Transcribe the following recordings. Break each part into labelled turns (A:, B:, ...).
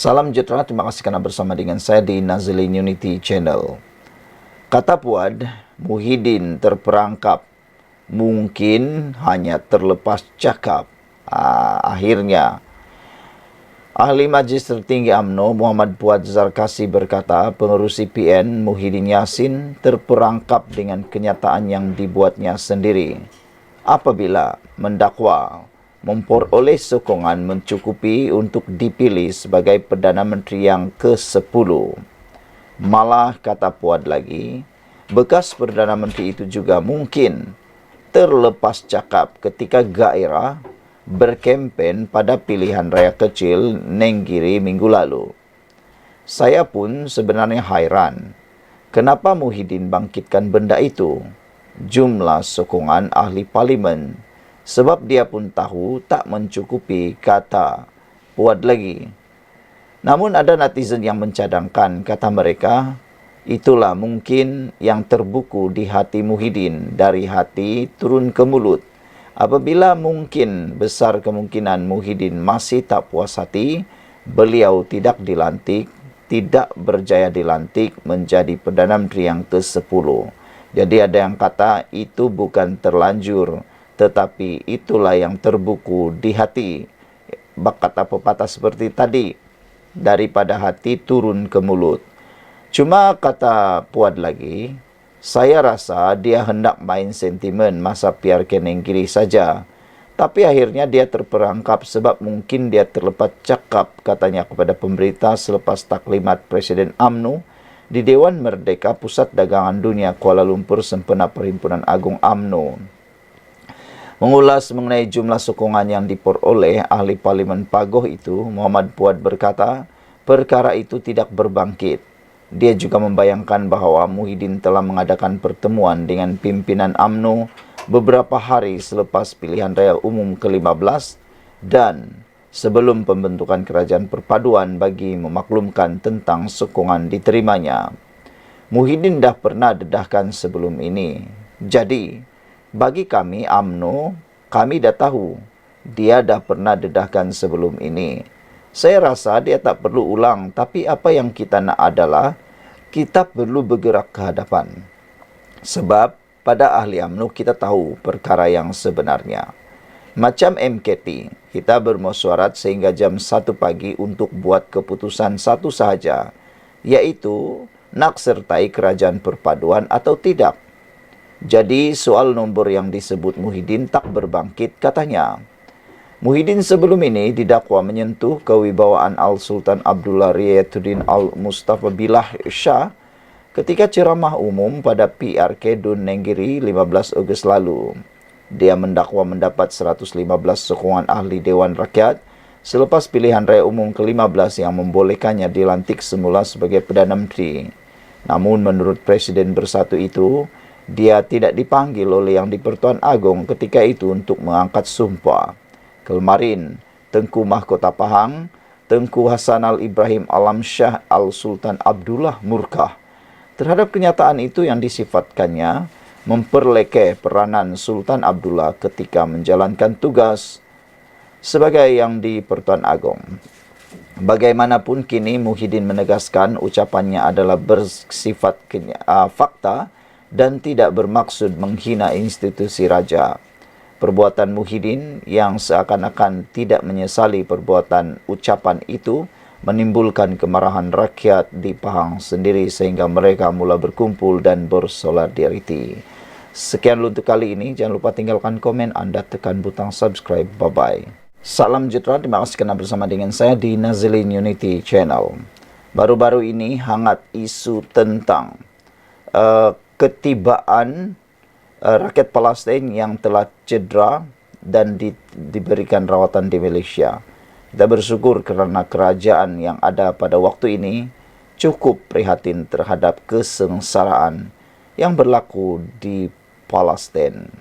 A: Salam sejahtera, terima kasih karena bersama dengan saya di Nazilin Unity Channel. Kata Puad, Muhyiddin terperangkap, mungkin hanya terlepas cakap. Akhirnya, Ahli Majlis Tertinggi UMNO Muhammad Puad Zarkasi berkata, pengurus CPN Muhyiddin Yassin terperangkap dengan kenyataan yang dibuatnya sendiri apabila mendakwa memperoleh sokongan mencukupi untuk dipilih sebagai Perdana Menteri yang ke-10. Malah, kata Puad lagi, bekas Perdana Menteri itu juga mungkin terlepas cakap ketika gairah berkempen pada pilihan raya kecil Nenggiri minggu lalu. Saya pun sebenarnya hairan, kenapa Muhyiddin bangkitkan benda itu? Jumlah sokongan ahli parlimen, sebab dia pun tahu tak mencukupi, kata Puad lagi. Namun ada netizen yang mencadangkan, kata mereka, itulah mungkin yang terbuku di hati Muhyiddin, dari hati turun ke mulut. Apabila mungkin besar kemungkinan Muhyiddin masih tak puas hati, beliau tidak dilantik, tidak berjaya dilantik menjadi Perdana Menteri yang ke-10. Jadi ada yang kata itu bukan terlanjur, tetapi itulah yang terbuku di hati. Kata pepatah seperti tadi, daripada hati turun ke mulut. Cuma kata Puad lagi, saya rasa dia hendak main sentimen masa PRK Nenggiri saja. Tapi akhirnya dia terperangkap sebab mungkin dia terlepas cakap, katanya kepada pemberita selepas taklimat Presiden UMNO di Dewan Merdeka Pusat Dagangan Dunia Kuala Lumpur sempena Perhimpunan Agung UMNO. Mengulas mengenai jumlah sokongan yang diperoleh ahli parlimen Pagoh itu, Muhammad Puad berkata, perkara itu tidak berbangkit. Dia juga membayangkan bahawa Muhyiddin telah mengadakan pertemuan dengan pimpinan UMNO beberapa hari selepas pilihan raya umum ke-15 dan sebelum pembentukan kerajaan perpaduan bagi memaklumkan tentang sokongan diterimanya. Muhyiddin dah pernah dedahkan sebelum ini. Jadi, bagi kami UMNO, kami dah tahu dia dah pernah dedahkan sebelum ini. Saya rasa dia tak perlu ulang, tapi apa yang kita nak adalah kita perlu bergerak ke hadapan. Sebab pada ahli UMNO kita tahu perkara yang sebenarnya. Macam MKT, kita bermesyuarat sehingga jam 1 pagi untuk buat keputusan satu sahaja, iaitu nak sertai kerajaan perpaduan atau tidak. Jadi soal nombor yang disebut Muhyiddin tak berbangkit, katanya. Muhyiddin sebelum ini didakwa menyentuh kewibawaan Al-Sultan Abdullah Riayatuddin Al-Mustafa Billah Shah ketika ceramah umum pada PRK Dun Nenggiri 15 Ogos lalu. Dia mendakwa mendapat 115 sokongan ahli Dewan Rakyat selepas pilihan raya umum ke-15 yang membolehkannya dilantik semula sebagai Perdana Menteri. Namun menurut Presiden Bersatu itu, dia tidak dipanggil oleh Yang di-Pertuan Agong ketika itu untuk mengangkat sumpah. Kemarin, Tengku Mahkota Pahang, Tengku Hasanal Ibrahim Alam Shah Al-Sultan Abdullah murka terhadap kenyataan itu yang disifatkannya memperlekeh peranan Sultan Abdullah ketika menjalankan tugas sebagai Yang di-Pertuan Agong. Bagaimanapun kini Muhyiddin menegaskan ucapannya adalah bersifat fakta dan tidak bermaksud menghina institusi raja. Perbuatan Muhyiddin yang seakan-akan tidak menyesali perbuatan ucapan itu menimbulkan kemarahan rakyat di Pahang sendiri sehingga mereka mula berkumpul dan bersolidariti. Sekian untuk kali ini. Jangan lupa tinggalkan komen Anda, tekan butang subscribe. Bye-bye. Salam sejahtera, terima kasih kerana bersama dengan saya di Nazilin Unity Channel. Baru-baru ini hangat isu tentang ketibaan rakyat Palestin yang telah cedera dan diberikan rawatan di Malaysia. Kita bersyukur kerana kerajaan yang ada pada waktu ini cukup prihatin terhadap kesengsaraan yang berlaku di Palestin.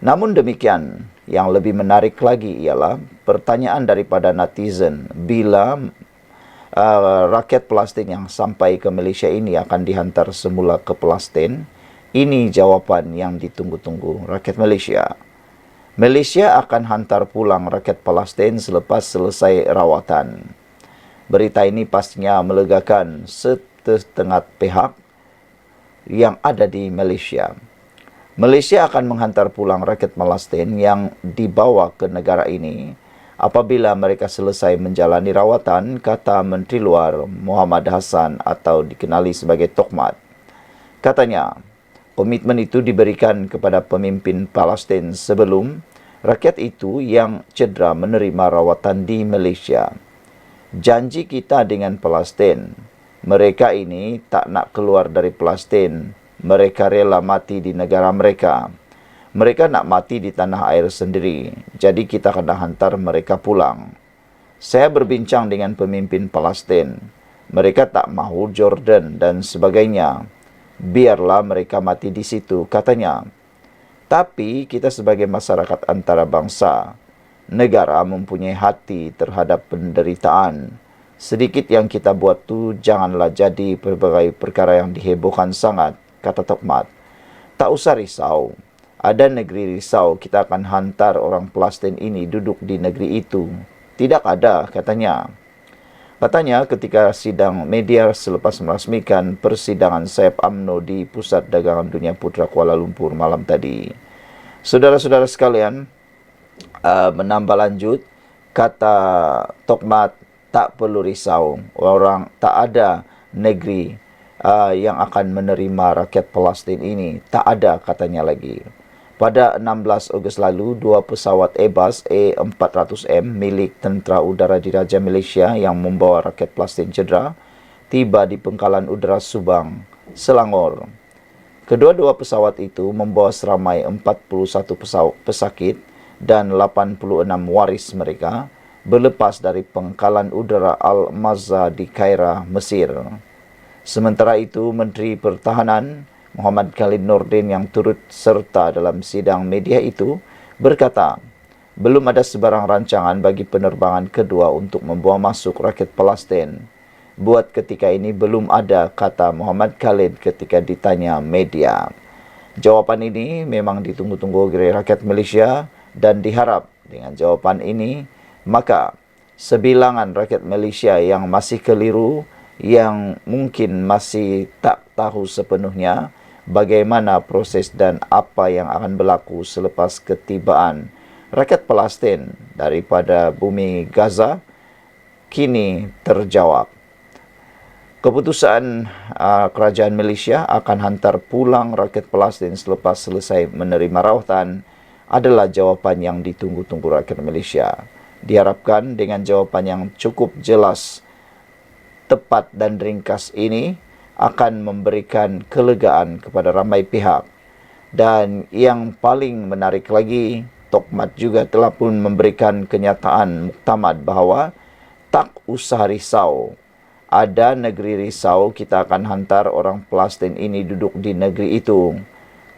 A: Namun demikian, yang lebih menarik lagi ialah pertanyaan daripada netizen, bila rakyat Palestin yang sampai ke Malaysia ini akan dihantar semula ke Palestin. Ini jawapan yang ditunggu-tunggu rakyat Malaysia. Malaysia akan hantar pulang rakyat Palestin selepas selesai rawatan. Berita ini pastinya melegakan setengah pihak yang ada di Malaysia. Malaysia akan menghantar pulang rakyat Palestin yang dibawa ke negara ini apabila mereka selesai menjalani rawatan, kata Menteri Luar Muhammad Hassan atau dikenali sebagai Tokmat. Katanya, komitmen itu diberikan kepada pemimpin Palestin sebelum rakyat itu yang cedera menerima rawatan di Malaysia. Janji kita dengan Palestin, mereka ini tak nak keluar dari Palestin. Mereka rela mati di negara mereka. Mereka nak mati di tanah air sendiri. Jadi kita kena hantar mereka pulang. Saya berbincang dengan pemimpin Palestin. Mereka tak mahu Jordan dan sebagainya. Biarlah mereka mati di situ, katanya. Tapi kita sebagai masyarakat antarabangsa, negara mempunyai hati terhadap penderitaan. Sedikit yang kita buat tu janganlah jadi berbagai perkara yang dihebohkan sangat, kata Tokmat. Tak usah risau. Ada negeri risau kita akan hantar orang Palestin ini duduk di negeri itu. Tidak ada, katanya. Katanya ketika sidang media selepas merasmikan persidangan Saif UMNO di Pusat Dagangan Dunia Putra Kuala Lumpur malam tadi. Saudara-saudara sekalian, menambah lanjut, kata Tokmat, tak perlu risau. Orang tak ada negeri yang akan menerima rakyat Palestin ini. Tak ada, katanya lagi. Pada 16 Ogos lalu, 2 pesawat Airbus A400M milik Tentera Udara Diraja Malaysia yang membawa rakyat Palestin cedera tiba di Pangkalan Udara Subang, Selangor. Kedua-dua pesawat itu membawa seramai 41 pesakit dan 86 waris mereka berlepas dari Pangkalan Udara Al-Mazza di Kaira, Mesir. Sementara itu, Menteri Pertahanan Muhammad Khalid Nordin yang turut serta dalam sidang media itu berkata, belum ada sebarang rancangan bagi penerbangan kedua untuk membawa masuk rakyat Palestin. Buat ketika ini belum ada, kata Muhammad Khalid ketika ditanya media. Jawapan ini memang ditunggu-tunggu oleh rakyat Malaysia dan diharap dengan jawapan ini, maka sebilangan rakyat Malaysia yang masih keliru, yang mungkin masih tak tahu sepenuhnya bagaimana proses dan apa yang akan berlaku selepas ketibaan rakyat Palestin daripada bumi Gaza, kini terjawab. Keputusan kerajaan Malaysia akan hantar pulang rakyat Palestin selepas selesai menerima rawatan adalah jawapan yang ditunggu-tunggu rakyat Malaysia. Diharapkan dengan jawapan yang cukup jelas, tepat dan ringkas ini akan memberikan kelegaan kepada ramai pihak. Dan yang paling menarik lagi, Tokmat juga telah pun memberikan kenyataan muktamad bahawa tak usah risau. Ada negeri risau, kita akan hantar orang Palestin ini duduk di negeri itu.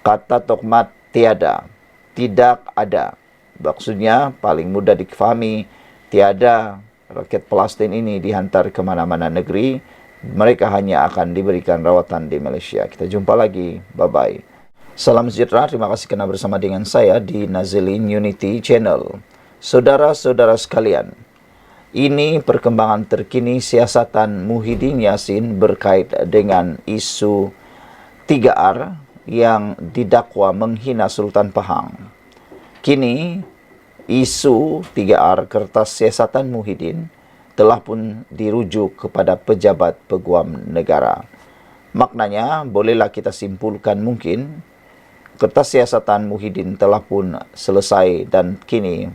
A: Kata Tokmat, tiada. Tidak ada. Maksudnya paling mudah difahami, tiada rakyat Palestin ini dihantar ke mana-mana negeri. Mereka hanya akan diberikan rawatan di Malaysia. Kita jumpa lagi. Bye-bye. Salam sejahtera. Terima kasih kerana bersama dengan saya di Nazilin Unity Channel. Saudara-saudara sekalian, ini perkembangan terkini siasatan Muhyiddin Yassin berkait dengan isu 3R yang didakwa menghina Sultan Pahang. Kini, isu 3R kertas siasatan Muhyiddin telah pun dirujuk kepada pejabat peguam negara. Maknanya, bolehlah kita simpulkan mungkin kertas siasatan Muhyiddin telah pun selesai dan kini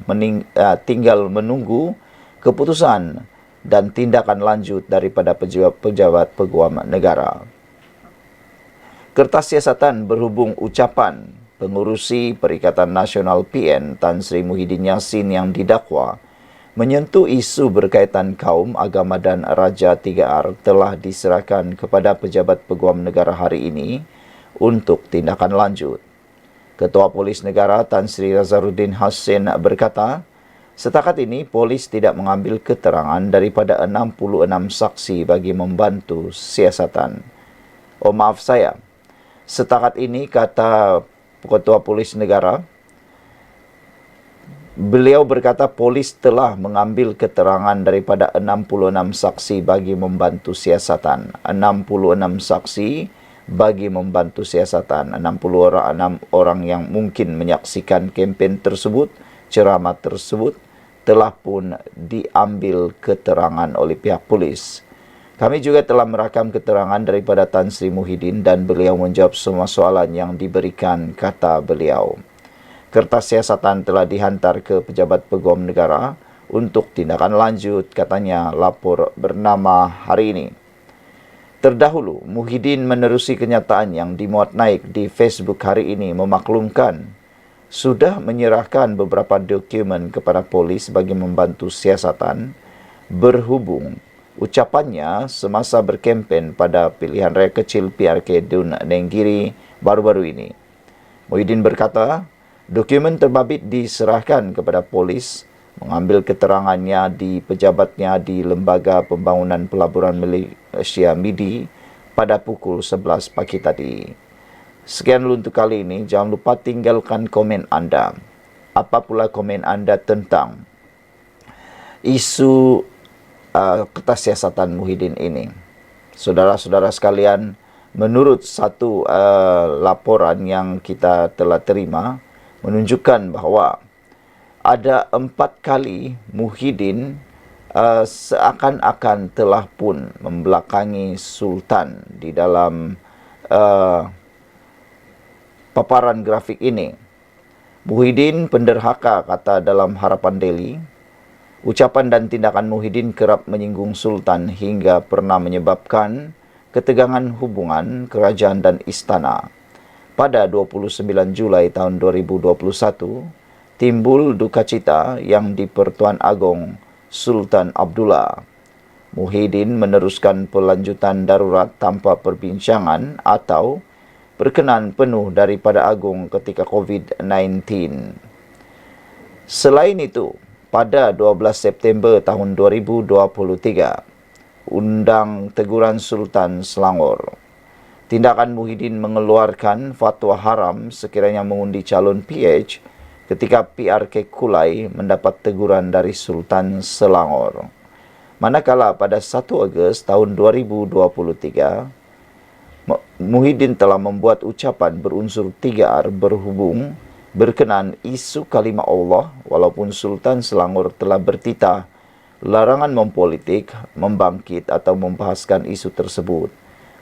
A: tinggal menunggu keputusan dan tindakan lanjut daripada pejabat peguam negara. Kertas siasatan berhubung ucapan pengurusi Perikatan Nasional PN Tan Sri Muhyiddin Yassin yang didakwa menyentuh isu berkaitan kaum, agama dan Raja 3R telah diserahkan kepada pejabat peguam negara hari ini untuk tindakan lanjut. Ketua Polis Negara Tan Sri Razaruddin Hassin berkata, setakat ini polis tidak mengambil keterangan daripada 66 saksi bagi membantu siasatan. Oh maaf saya, setakat ini kata Ketua Polis Negara, Beliau berkata polis telah mengambil keterangan daripada 66 saksi bagi membantu siasatan. 66 saksi bagi membantu siasatan. 66 orang yang mungkin menyaksikan kempen tersebut, ceramah tersebut, telah pun diambil keterangan oleh pihak polis. Kami juga telah merakam keterangan daripada Tan Sri Muhyiddin dan beliau menjawab semua soalan yang diberikan, kata beliau. Kertas siasatan telah dihantar ke pejabat peguam negara untuk tindakan lanjut, katanya lapor bernama hari ini. Terdahulu, Muhyiddin menerusi kenyataan yang dimuat naik di Facebook hari ini memaklumkan sudah menyerahkan beberapa dokumen kepada polis bagi membantu siasatan berhubung ucapannya semasa berkempen pada pilihan raya kecil PRK Dun Nenggiri baru-baru ini. Muhyiddin berkata, dokumen terbabit diserahkan kepada polis mengambil keterangannya di pejabatnya di Lembaga Pembangunan Pelaburan Malaysia MIDI pada pukul 11 pagi tadi. Sekian dulu untuk kali ini. Jangan lupa tinggalkan komen anda. Apa pula komen anda tentang isu kertas siasatan Muhyiddin ini? Saudara-saudara sekalian, menurut satu laporan yang kita telah terima, menunjukkan bahawa ada 4 kali Muhyiddin seakan-akan telah pun membelakangi Sultan di dalam paparan grafik ini. Muhyiddin penderhaka, kata dalam Harapan Daily. Ucapan dan tindakan Muhyiddin kerap menyinggung Sultan hingga pernah menyebabkan ketegangan hubungan kerajaan dan istana. Pada 29 Julai tahun 2021, timbul duka cita yang di Pertuan Agong Sultan Abdullah. Muhyiddin meneruskan pelanjutan darurat tanpa perbincangan atau perkenan penuh daripada Agung ketika COVID-19. Selain itu, pada 12 September tahun 2023, undang teguran Sultan Selangor. Tindakan Muhyiddin mengeluarkan fatwa haram sekiranya mengundi calon PH ketika PRK Kulai mendapat teguran dari Sultan Selangor. Manakala pada 1 Ogos tahun 2023, Muhyiddin telah membuat ucapan berunsur 3R berhubung berkenaan isu kalimah Allah, walaupun Sultan Selangor telah bertitah larangan mempolitik, membangkit atau membahaskan isu tersebut,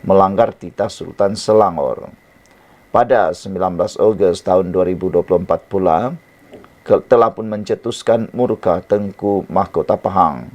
A: melanggar titah Sultan Selangor. Pada 19 Ogos tahun 2024 pula, telah pun mencetuskan murka Tengku Mahkota Pahang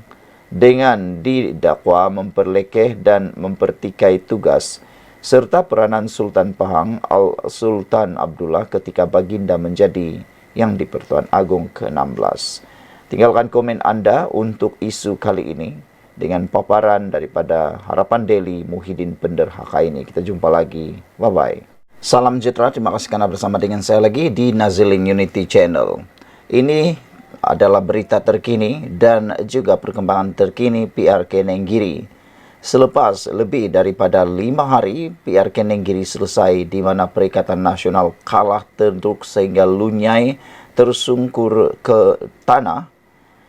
A: dengan didakwa memperlekeh dan mempertikai tugas serta peranan Sultan Pahang Al-Sultan Abdullah ketika baginda menjadi yang di Pertuan Agong ke-16. Tinggalkan komen anda untuk isu kali ini dengan paparan daripada Harapan Daily Muhyiddin penderhaka ini. Kita jumpa lagi. Bye-bye. Salam sejahtera. Terima kasih kerana bersama dengan saya lagi di Nazilin Unity Channel. Ini adalah berita terkini dan juga perkembangan terkini PRK Nenggiri. Selepas lebih daripada 5 hari PRK Nenggiri selesai, di mana Perikatan Nasional kalah terduk sehingga lunyai tersungkur ke tanah,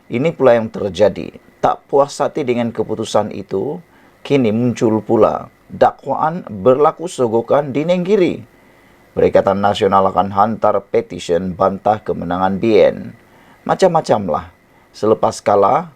A: ini pula yang terjadi. Tak puas hati dengan keputusan itu, kini muncul pula dakwaan berlaku sogokan di Nenggiri. Perikatan Nasional akan hantar petisyen bantah kemenangan BN. Macam-macamlah. Selepas kalah,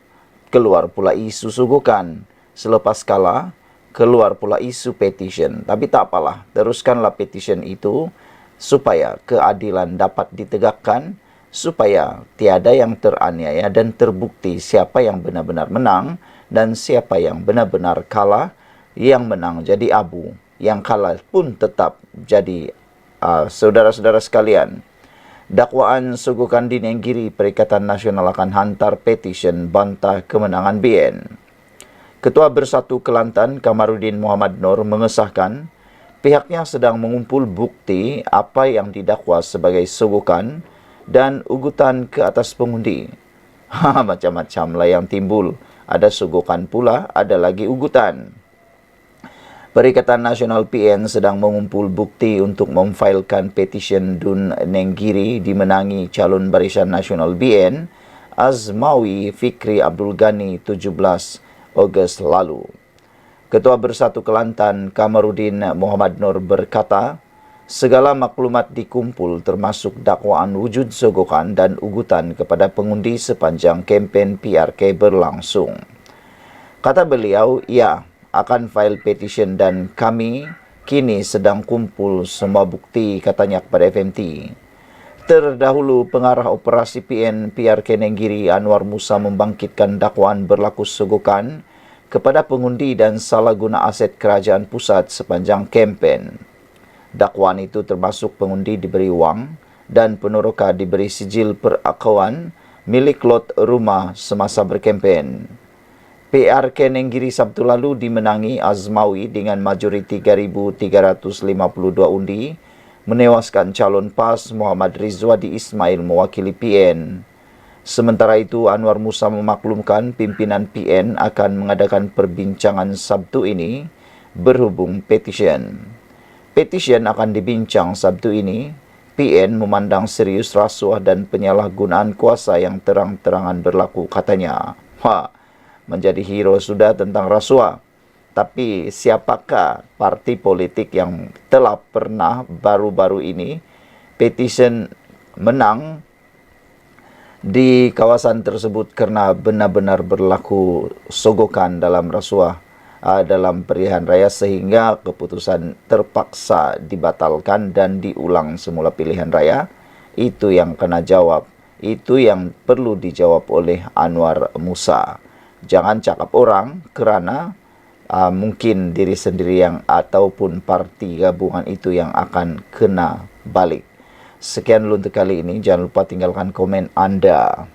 A: keluar pula isu sogokan. Selepas kalah, keluar pula isu petisyen. Tapi tak apalah, teruskanlah petisyen itu supaya keadilan dapat ditegakkan, supaya tiada yang teraniaya dan terbukti siapa yang benar-benar menang dan siapa yang benar-benar kalah. Yang menang jadi abu, yang kalah pun tetap jadi saudara-saudara sekalian. Dakwaan sogokan di Nenggiri, Perikatan Nasional akan hantar petisyen bantah kemenangan BN. Ketua Bersatu Kelantan Kamarudin Muhammad Nur mengesahkan pihaknya sedang mengumpul bukti apa yang didakwa sebagai sogokan dan ugutan ke atas pengundi. Macam-macam lah yang timbul. Ada sogokan pula, ada lagi ugutan. Perikatan Nasional PN sedang mengumpul bukti untuk memfailkan petisyen Dun Nenggiri dimenangi calon Barisan Nasional BN Azmawi Fikri Abdul Ghani 17 Ogos lalu. Ketua Bersatu Kelantan Kamarudin Muhammad Nur berkata, segala maklumat dikumpul termasuk dakwaan wujud sogokan dan ugutan kepada pengundi sepanjang kempen PRK berlangsung. Kata beliau, ya, akan file petition dan kami kini sedang kumpul semua bukti, katanya kepada FMT. Terdahulu, pengarah operasi PN PRK Nenggiri Anwar Musa membangkitkan dakwaan berlaku sogokan kepada pengundi dan salah guna aset kerajaan pusat sepanjang kempen. Dakwaan itu termasuk pengundi diberi wang dan peneroka diberi sijil perakauan milik lot rumah semasa berkempen. PRK Nenggiri Sabtu lalu dimenangi Azmawi dengan majoriti 3,352 undi, menewaskan calon PAS Muhammad Rizwadi Ismail mewakili PN. Sementara itu, Anwar Musa memaklumkan pimpinan PN akan mengadakan perbincangan Sabtu ini berhubung petisyen. Petisyen akan dibincang Sabtu ini. PN memandang serius rasuah dan penyalahgunaan kuasa yang terang-terangan berlaku, katanya. Menjadi hero sudah tentang rasuah. Tapi siapakah parti politik yang telah pernah baru-baru ini petisyen menang di kawasan tersebut karena benar-benar berlaku sogokan dalam rasuah dalam pilihan raya sehingga keputusan terpaksa dibatalkan dan diulang semula pilihan raya? Itu yang kena jawab. Itu yang perlu dijawab oleh Anwar Musa. Jangan cakap orang kerana mungkin diri sendiri yang ataupun parti gabungan itu yang akan kena balik. Sekian dulu untuk kali ini. Jangan lupa tinggalkan komen Anda.